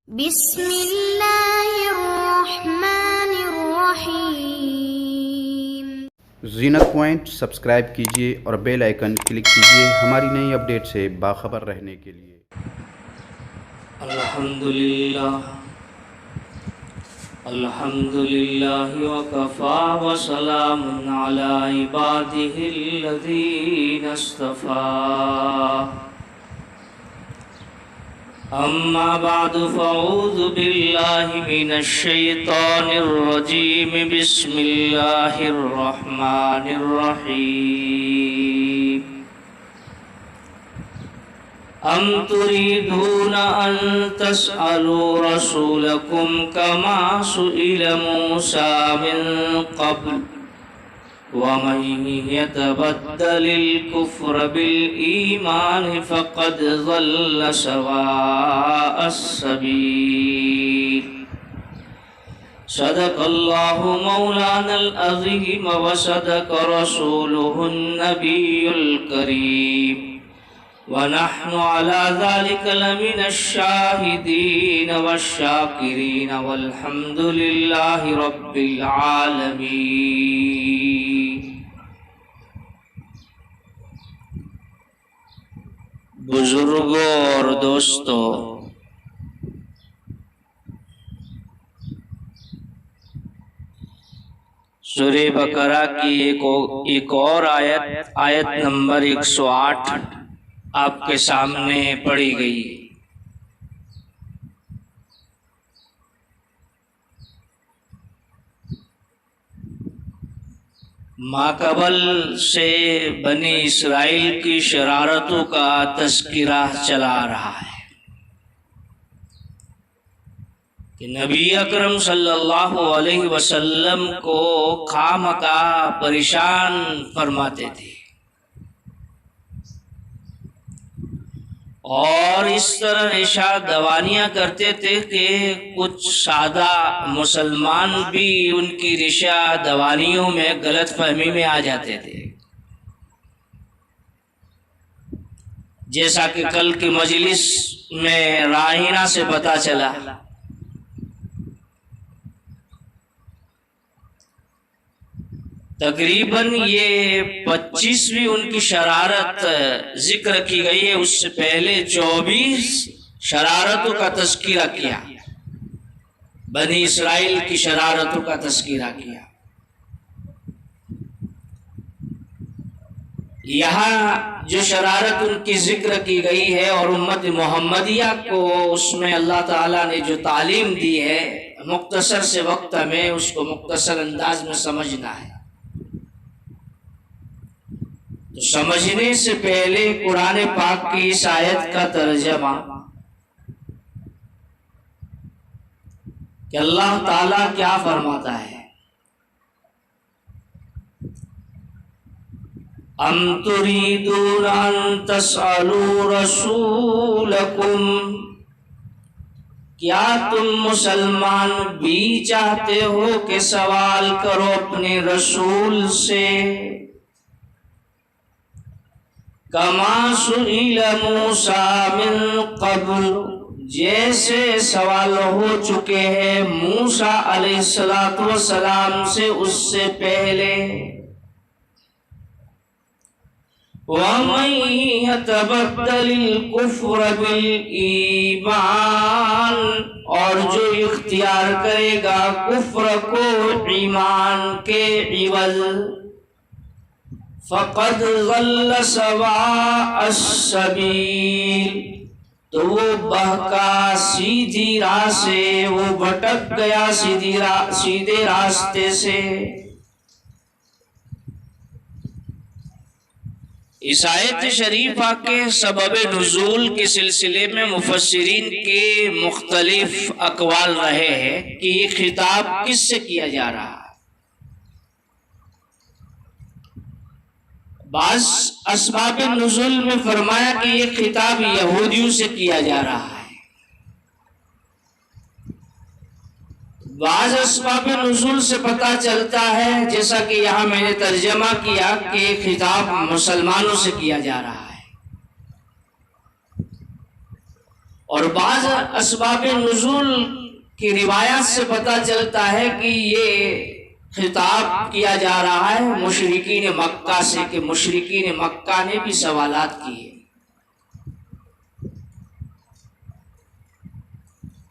بسم اللہ الرحمن الرحیم۔ زینت پوائنٹ سبسکرائب کیجیے اور بیل آئیکن کلک کیجیے ہماری نئی اپڈیٹ سے باخبر رہنے کے لیے۔ الحمدللہ وکفا وسلام علی عبادہ الذین اصطفی، اما بعد فاعوذ باللہ من الشیطان الرجیم، بسم اللہ الرحمن الرحیم۔ ام تريدون ان تسألوا رسولكم كما سئل موسى من قبل ومن يتبدل الكفر بالإيمان فقد ضل سواء السبيل۔ صدق الله مولانا العظيم وصدق رسوله النبي الكريم، ونحن على ذلك لمن الشاهدين والشاكرين، والحمد لله رب العالمين۔ بزرگوں اور دوستو، سورہ بقرہ کی ایک اور آیت نمبر 108 آپ کے سامنے پڑھی گئی۔ ماقبل سے بنی اسرائیل کی شرارتوں کا تذکرہ چلا رہا ہے کہ نبی اکرم صلی اللہ علیہ وسلم کو خامخواہ پریشان فرماتے تھے، اور اس طرح نشاد دوانیاں کرتے تھے کہ کچھ سادہ مسلمان بھی ان کی رشا دوانیوں میں غلط فہمی میں آ جاتے تھے، جیسا کہ کل کی مجلس میں راہینہ سے پتہ چلا۔ تقریباً یہ 25ویں ان کی شرارت ذکر کی گئی ہے، اس سے پہلے 24 شرارتوں کا تذکرہ کیا، بنی اسرائیل کی شرارتوں کا تذکرہ کیا۔ یہاں جو شرارت ان کی ذکر کی گئی ہے اور امت محمدیہ کو اس میں اللہ تعالیٰ نے جو تعلیم دی ہے، مختصر سے وقت میں اس کو مختصر انداز میں سمجھنا ہے۔ تو سمجھنے سے پہلے قرآن پاک کی اس آیت کا ترجمہ کہ اللہ تعالیٰ کیا فرماتا ہے۔ ام تريدون ان تسألوا رسولكم، کیا تم مسلمان بھی چاہتے ہو کہ سوال کرو اپنے رسول سے، کما سئل موسیٰ من قبل، جیسے سوال ہو چکے ہیں موسیٰ علیہ السلام سے اس سے پہلے۔ وَمَن يَتَبَدَّلِ الْكُفْرَ بِالْإِيمَانِ، اور جو اختیار کرے گا کفر کو ایمان کے عوض، فَقَدْ ضَلَّ سَوَاءَ السَّبِيلِ، تو وہ بہکا سیدھی راہ سے، وہ بھٹک گیا سیدھے راستے سے۔ اس آیت شریفہ کے سبب نزول کے سلسلے میں مفسرین کے مختلف اقوال رہے ہیں کہ یہ خطاب کس سے کیا جا رہا ہے۔ بعض اسباب نزول میں فرمایا کہ یہ خطاب یہودیوں سے کیا جا رہا ہے۔ بعض اسباب نزول سے پتہ چلتا ہے، جیسا کہ یہاں میں نے ترجمہ کیا، کہ یہ خطاب مسلمانوں سے کیا جا رہا ہے۔ اور بعض اسباب نزول کی روایات سے پتہ چلتا ہے کہ یہ خطاب کیا جا رہا ہے مشرکین مکہ سے، کہ مشرکین مکہ نے بھی سوالات کیے۔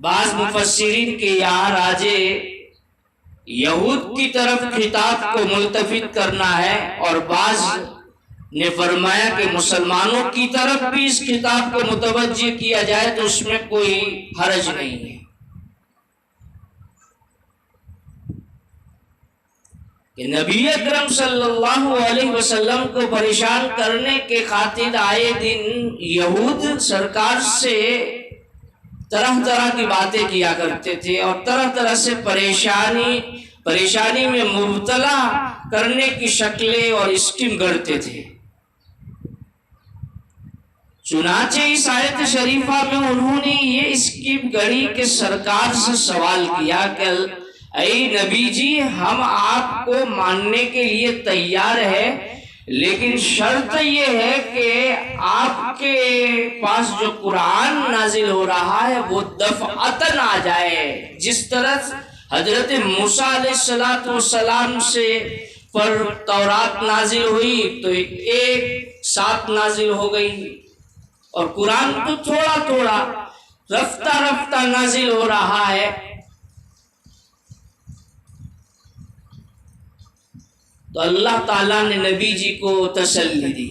بعض مفسرین کے یہاں راجے یہود کی طرف خطاب کو ملتفت کرنا ہے، اور بعض نے فرمایا کہ مسلمانوں کی طرف بھی اس خطاب کو متوجہ کیا جائے تو اس میں کوئی حرج نہیں ہے۔ کہ نبی اکرم صلی اللہ علیہ وسلم کو پریشان کرنے کے خاطر آئے دن یہود سرکار سے طرح طرح کی باتیں کیا کرتے تھے، اور طرح طرح سے پریشانی میں مبتلا کرنے کی شکلیں اور اسکیم گھڑتے تھے۔ چنانچہ اس آیت شریفہ میں انہوں نے یہ اسکیم گھڑی کہ سرکار سے سوال کیا کہ اے نبی جی، ہم آپ کو ماننے کے لیے تیار ہیں، لیکن شرط یہ ہے کہ آپ کے پاس جو قرآن نازل ہو رہا ہے وہ دفعتاً آ جائے، جس طرح حضرت موسیٰ علیہ السلام سے پر تورات نازل ہوئی تو ایک ساتھ نازل ہو گئی، اور قرآن تو تھوڑا تھوڑا رفتہ رفتہ نازل ہو رہا ہے۔ تو اللہ تعالیٰ نے نبی جی کو تسلی دی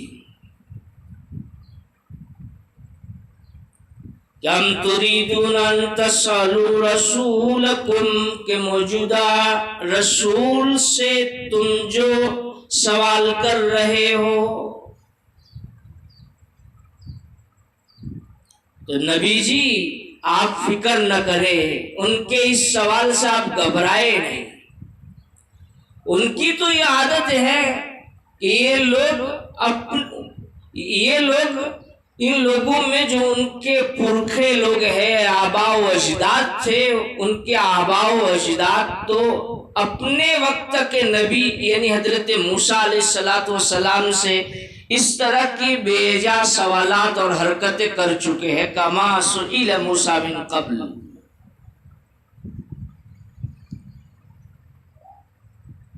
کہ ہم تریدون ان تسألوا رسولکم، کہ موجودہ رسول سے تم جو سوال کر رہے ہو۔ تو نبی جی آپ فکر نہ کریں، ان کے اس سوال سے آپ گھبرائے نہیں۔ ان کی تو یہ عادت ہے کہ یہ لوگ ان لوگوں میں جو ان کے پرکھے لوگ ہیں، آباء و اجداد تھے، ان کے آباء و اجداد تو اپنے وقت کے نبی یعنی حضرت موسیٰ علیہ السلام سے اس طرح کی بے جا سوالات اور حرکتیں کر چکے ہیں، کما سئل موسیٰ من قبل۔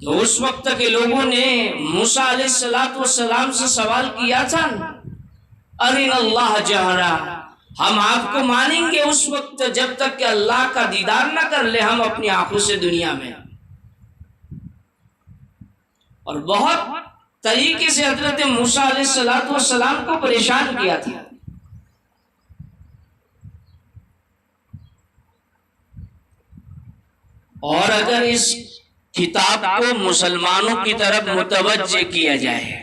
تو اس وقت کے لوگوں نے موسیٰ علیہ السلام سے سوال کیا تھا، ارنا اللہ جہرا، ہم آپ کو مانیں گے اس وقت جب تک کہ اللہ کا دیدار نہ کر لے ہم اپنی آنکھوں سے دنیا میں۔ اور بہت طریقے سے حضرت موسیٰ علیہ السلام کو پریشان کیا تھا۔ اور اگر اس کتاب کو مسلمانوں کی طرف متوجہ کیا جائے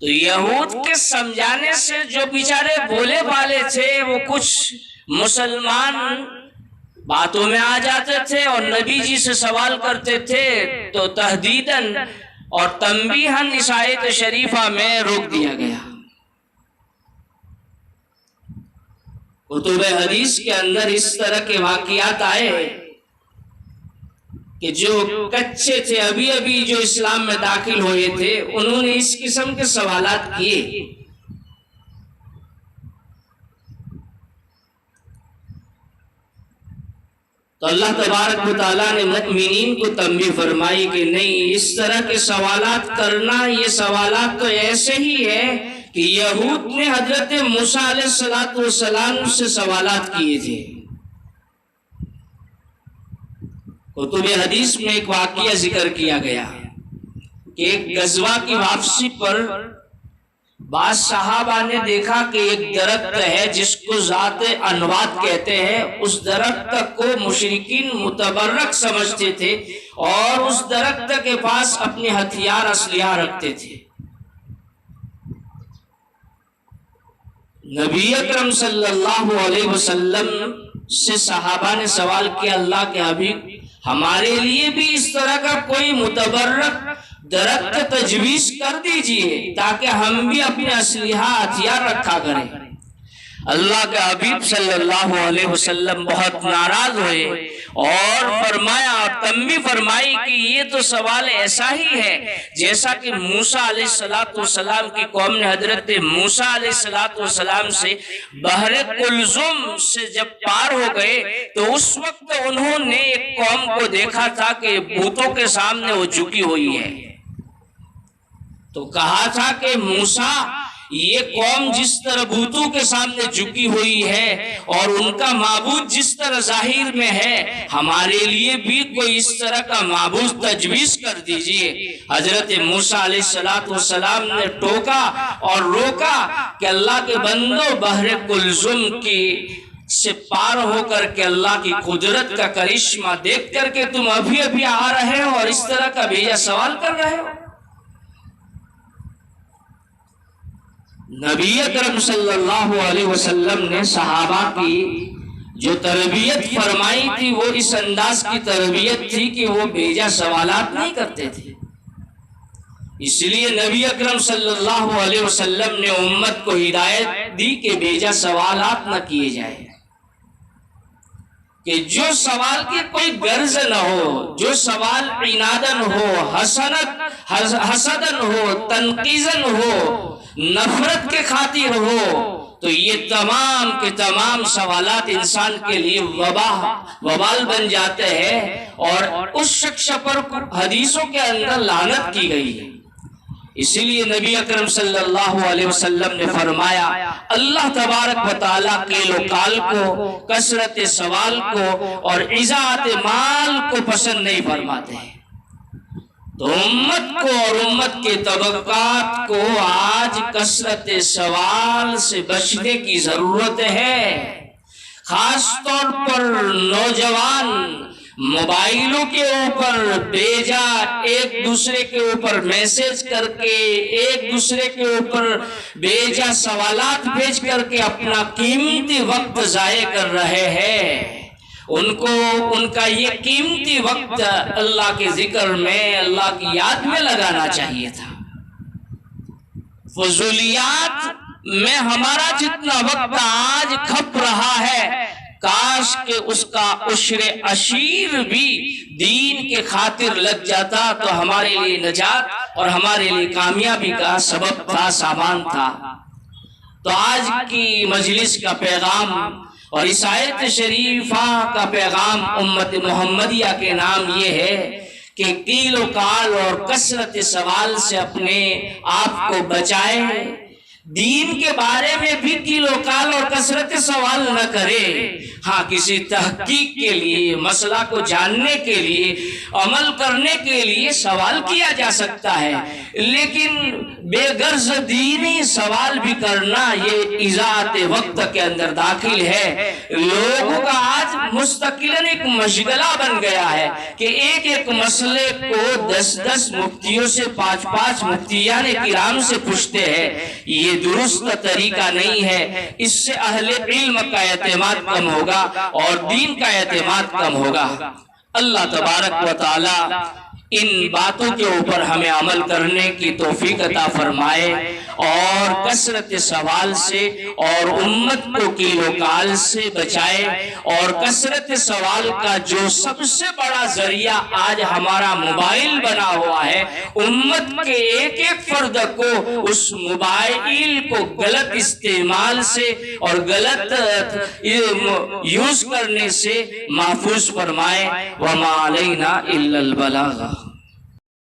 تو یہود کے سمجھانے سے جو بیچارے بولے بالے تھے وہ کچھ مسلمان باتوں میں آ جاتے تھے اور نبی جی سے سوال کرتے تھے، تو تہدیداً اور تنبیہاً اس آیت شریفہ میں روک دیا گیا۔ کتب حدیث کے اندر اس طرح کے واقعات آئے کہ جو کچے تھے، ابھی جو اسلام میں داخل ہوئے تھے، انہوں نے اس قسم کے سوالات کیے۔ تو اللہ تبارک و تعالیٰ نے مؤمنین کو تنبیہ فرمائی کہ نہیں، اس طرح کے سوالات کرنا، یہ سوالات تو ایسے ہی ہے کہ یہود نے حضرت موسیٰ علیہ السلام سے سوالات کیے تھے۔ کتب حدیث میں ایک واقعہ ذکر کیا گیا کہ ایک غزوہ کی واپسی پر بعض صحابہ نے دیکھا کہ ایک درخت ہے جس کو ذات انوات کہتے ہیں، اس درخت کو مشرکین متبرک سمجھتے تھے اور اس درخت کے پاس اپنے ہتھیار اسلحہ رکھتے تھے۔ نبی اکرم صلی اللہ علیہ وسلم سے صحابہ نے سوال کیا، اللہ کے حبیب ہمارے لیے بھی اس طرح کا کوئی متبرک درخت تجویز کر دیجئے تاکہ ہم بھی اپنے اسلحہ ہتھیار رکھا کریں۔ اللہ کے حبیب صلی اللہ علیہ وسلم بہت ناراض ہوئے اور فرمایا اور تنبیہ فرمائی کہ یہ تو سوال ایسا ہی ہے جیسا کہ موسیٰ علیہ السلام کی قوم نے حضرت موسیٰ علیہ السلام سے بحر کلزم سے جب پار ہو گئے تو اس وقت انہوں نے ایک قوم کو دیکھا تھا کہ بتوں کے سامنے وہ جھکی ہوئی ہے، تو کہا تھا کہ موسیٰ یہ قوم جس طرح بتوں کے سامنے جھکی ہوئی ہے اور ان کا معبود جس طرح ظاہر میں ہے، ہمارے لیے بھی کوئی اس طرح کا معبود تجویز کر دیجئے۔ حضرت موسیٰ علیہ السلام نے ٹوکا اور روکا کہ اللہ کے بندو، بحر کلزم کی سے پار ہو کر کے اللہ کی قدرت کا کرشمہ دیکھ کر کے تم ابھی آ رہے ہو اور اس طرح کا بھیجا سوال کر رہے ہو۔ نبی اکرم صلی اللہ علیہ وسلم نے صحابہ کی جو تربیت فرمائی تھی وہ اس انداز کی تربیت تھی کہ وہ بیجا سوالات نہیں کرتے تھے۔ اس لیے نبی اکرم صلی اللہ علیہ وسلم نے امت کو ہدایت دی کہ بیجا سوالات نہ کیے جائیں، کہ جو سوال کی کوئی غرض نہ ہو، جو سوال عنادن ہو، حسدن ہو، تنقیزن ہو، نفرت کے خاطر ہو، تو یہ تمام کے تمام سوالات انسان کے لیے وبال بن جاتے ہیں اور اس شخص پر حدیثوں کے اندر لعنت کی گئی ہے۔ اسی لیے نبی اکرم صلی اللہ علیہ وسلم نے فرمایا اللہ تبارک و تعالیٰ قیل و قال کو، کثرت سوال کو اور اضاعت مال کو پسند نہیں فرماتے ہیں۔ تو امت کو اور امت کے طبقات کو آج کثرت سوال سے بچنے کی ضرورت ہے۔ خاص طور پر نوجوان موبائلوں کے اوپر بیجا ایک دوسرے کے اوپر میسج کر کے، ایک دوسرے کے اوپر بیجا سوالات بھیج کر کے اپنا قیمتی وقت ضائع کر رہے ہیں۔ ان کا یہ قیمتی وقت اللہ کے ذکر میں، اللہ کی یاد میں لگانا چاہیے تھا۔ فضولیات میں ہمارا جتنا وقت آج کھپ رہا ہے، کاش کہ اس کا عشر عشیر بھی دین کے خاطر لگ جاتا تو ہمارے لیے نجات اور ہمارے لیے کامیابی کا سبب تھا، سامان تھا۔ تو آج کی مجلس کا پیغام اور اس آیت شریفہ کا پیغام امت محمدیہ کے نام یہ ہے کہ قیل و قال اور کثرت سوال سے اپنے آپ کو بچائیں، دین کے بارے میں بھی قیل و قال اور کثرت سوال نہ کرے۔ ہاں کسی تحقیق کے لیے، مسئلہ کو جاننے کے لیے، عمل کرنے کے لیے سوال کیا جا سکتا ہے، لیکن بے غرض دینی سوال بھی کرنا یہ اضاعت وقت کے اندر داخل ہے۔ لوگوں کا آج مستقلاً ایک مشغلہ بن گیا ہے کہ ایک مسئلے کو 10 مفتیوں سے 5 مفتیان کرام سے پوچھتے ہیں۔ یہ درست طریقہ نہیں ہے، اس سے اہل علم کا اعتماد کم ہوگا اور دین کا اعتماد کم ہوگا۔ اللہ تبارک و تعالی ان باتوں کے اوپر ہمیں عمل کرنے کی توفیق عطا فرمائے اور کثرت سوال سے اور امت کو قیل و قال سے بچائے، اور کثرت سوال کا جو سب سے بڑا ذریعہ آج ہمارا موبائل بنا ہوا ہے، امت کے ایک فرد کو اس موبائل کو غلط استعمال سے اور غلط یوز کرنے سے محفوظ فرمائے۔ وما علینا الا البلاغ۔